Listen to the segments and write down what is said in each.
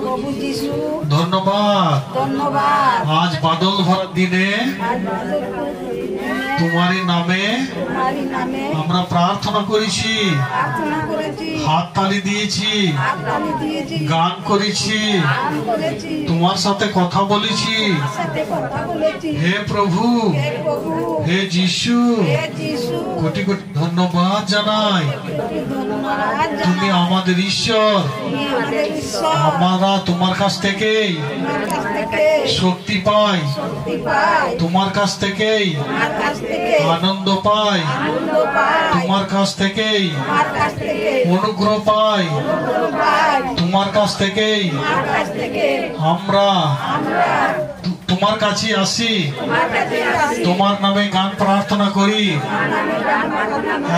প্রভু যিশু ধন্যবাদ। ধন্যবাদ। আজ বাদল ভরা দিনে তোমারই নামে আমরা প্রার্থনা করেছি, হাত তালি দিয়েছি, গান করেছি, তোমার সাথে কথা বলেছি। হে প্রভু, হে যিশু, কোটি কোটি ধন্যবাদ জানাই। তুমি আমাদের ঈশ্বর, আমরা তোমার কাছ থেকেই শক্তি পাই, তোমার কাছ থেকেই আনন্দ পাই, তোমার কাছ থেকেই অনুগ্রহ পাই, তোমার কাছ থেকেই আমরা তোমার কাছে আসি, তোমার নামে গান প্রার্থনা করি।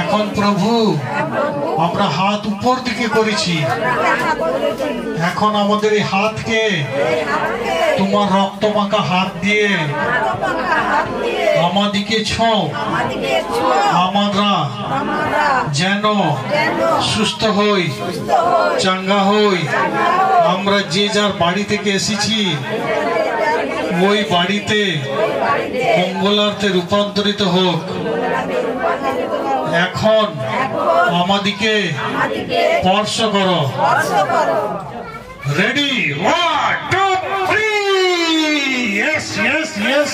এখন প্রভু আমরা হাত উপর দিকে করেছি, এখন আমাদের এই হাতকে তোমার রক্ত মাখা হাত দিয়ে আমাদিকে ছোঁও, আমরা যেন সুস্থ হই, চাঙ্গা হই। আমরা যে যার বাড়ি থেকে এসেছি ওই বাড়িতে মঙ্গলার্থে রূপান্তরিত হোক। এখন আমাদিকে স্পর্শ করো। Ready, 1 2 3, yes yes yes.